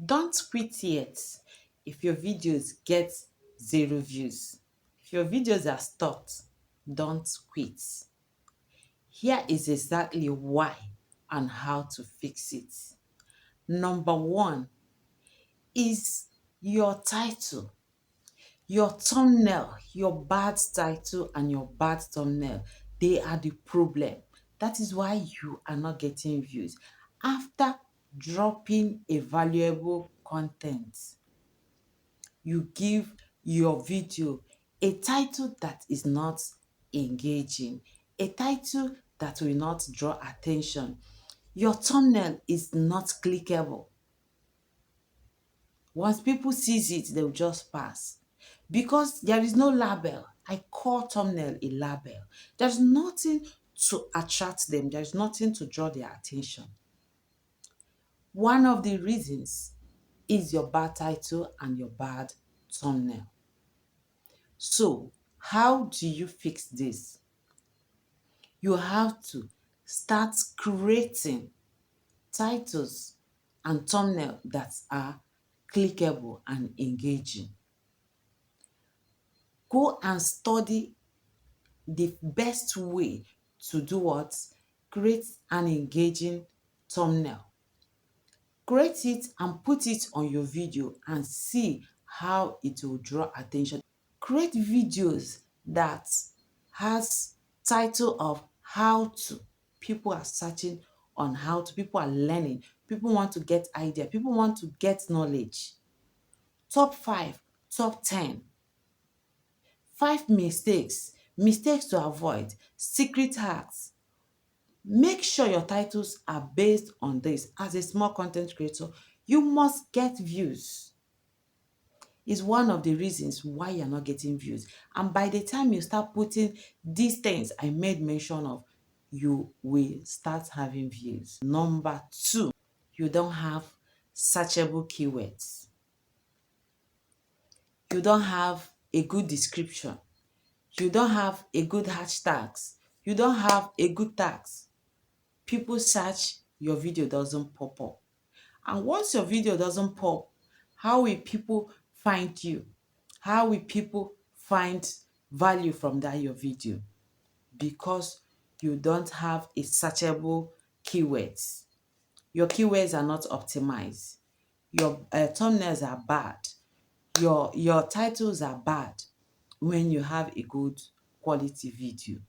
Don't quit yet if your videos get 0 views. If your videos are stopped, don't quit. Here is exactly why and how to fix it. Number one is your title, your thumbnail, your bad title and your bad thumbnail. They are the problem. That is why you are not getting views. After dropping a valuable content, you give your video a title that is not engaging, a title that will not draw attention. Your thumbnail is not clickable. Once people sees it, they'll just pass. Because there is no label. I call thumbnail a label. There's nothing to attract them. There's nothing to draw their attention. One of the reasons is your bad title and your bad thumbnail. So, how do you fix this? You have to start creating titles and thumbnail that are clickable and engaging. Go and study the best way to do what? Create an engaging thumbnail. Create it and put it on your video and see how it will draw attention. Create videos that has title of how to. People are searching on how to. People are learning. People want to get idea. People want to get knowledge. Top 5, top 10. 5 mistakes to avoid, secret hacks. Make sure your titles are based on this. As a small content creator, you must get views. Is one of the reasons why you're not getting views. And by the time you start putting these things I made mention of, you will start having views. Number 2, you don't have searchable keywords. You don't have a good description. You don't have a good hashtags. You don't have a good tags. People search, your video doesn't pop up. And once your video doesn't pop, how will people find you? How will people find value from that your video? Because you don't have a searchable keywords. Your keywords are not optimized. Your thumbnails are bad. Your titles are bad when you have a good quality video.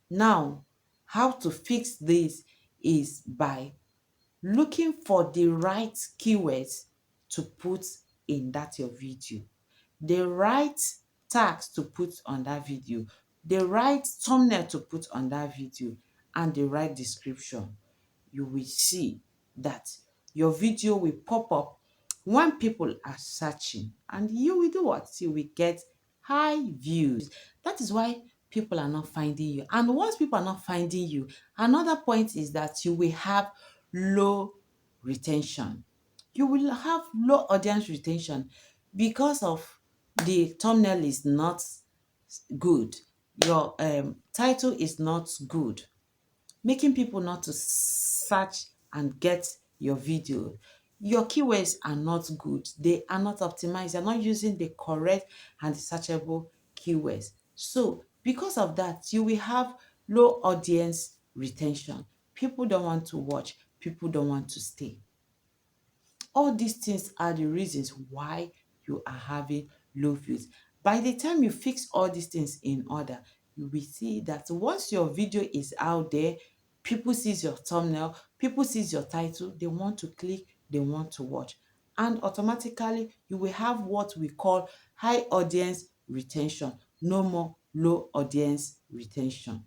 Now, how to fix this is by looking for the right keywords to put in that your video, the right tags to put on that video, the right thumbnail to put on that video, and the right description. You will see that your video will pop up when people are searching, and you will do what? You will get high views. That is why people are not finding you. And once people are not finding you, another point is that you will have low retention. You will have low audience retention because of the thumbnail is not good. Your title is not good, making people not to search and get your video. Your keywords are not good. They are not optimized. You're not using the correct and searchable keywords. So because of that, you will have low audience retention. People don't want to watch. People don't want to stay. All these things are the reasons why you are having low views. By the time you fix all these things in order, you will see that once your video is out there, people sees your thumbnail, people sees your title, they want to click, they want to watch. And automatically, you will have what we call high audience retention, no more low audience retention.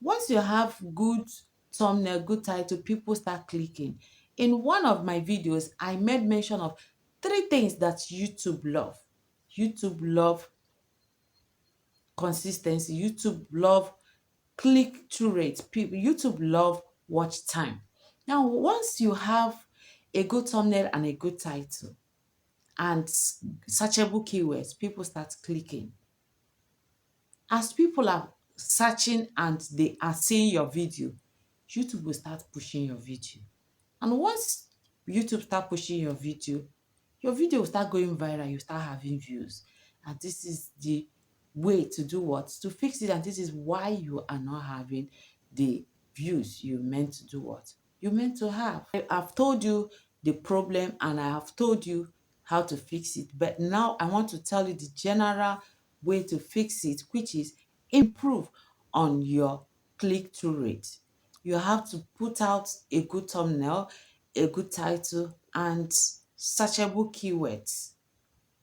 Once you have good thumbnail, good title, people start clicking. In one of my videos, I made mention of 3 things that YouTube love. YouTube love consistency. YouTube love click-through rate. People, YouTube love watch time. Now, once you have a good thumbnail and a good title and searchable keywords, people start clicking. As people are searching and they are seeing your video, YouTube will start pushing your video. And once YouTube start pushing your video, your video will start going viral, you start having views. And this is the way to do what? To fix it. And this is why you are not having the views you meant to do what? You meant to have. I've told you the problem and I have told you how to fix it. But now I want to tell you the general way to fix it, which is improve on your click-through rate. You have to put out a good thumbnail, a good title, and searchable keywords.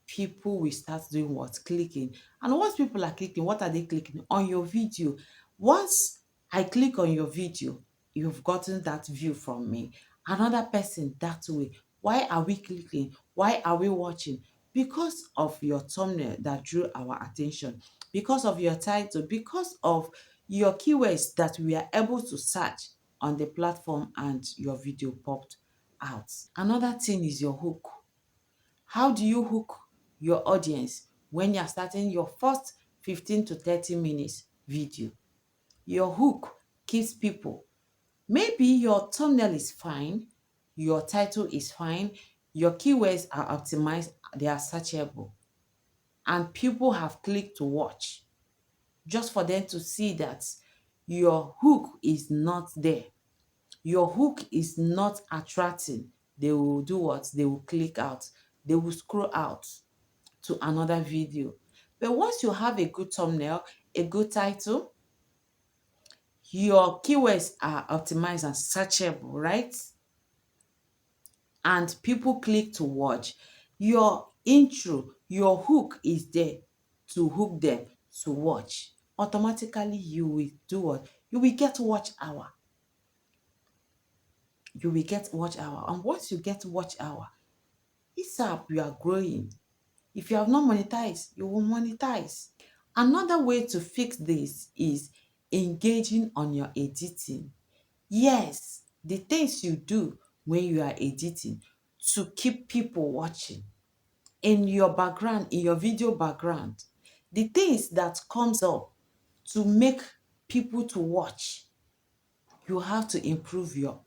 People will start doing what? Clicking. And once people are clicking, what are they clicking? On your video. Once I click on your video, you've gotten that view from me. Another person that way. Why are we clicking? Why are we watching? Because of your thumbnail that drew our attention, because of your title, because of your keywords that we are able to search on the platform and your video popped out. Another thing is your hook. How do you hook your audience when you're starting your first 15 to 30 minutes video? Your hook keeps people. Maybe your thumbnail is fine, your title is fine, your keywords are optimized, they are searchable, and people have clicked to watch just for them to see that your hook is not there. Your hook is not attracting. They will do what? They will click out. They will scroll out to another video. But once you have a good thumbnail, a good title, your keywords are optimized and searchable, right? And people click to watch. Your intro, your hook is there to hook them to watch. Automatically, you will do what? You will get watch hour. You will get watch hour. And once you get watch hour, it's up, you are growing. If you have not monetized, you will monetize. Another way to fix this is engaging on your editing. Yes, the things you do when you are editing to keep people watching in your background, in your video background, the things that comes up to make people to watch, you have to improve your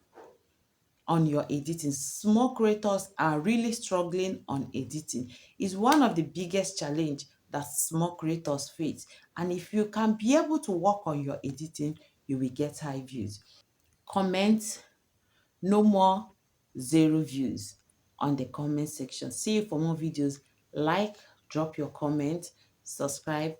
editing. Small creators are really struggling on editing. It's one of the biggest challenge that small creators face. And if you can be able to work on your editing, you will get high views. Comment no more 0 views on the comment section. See you for more videos. Like, drop your comment, subscribe,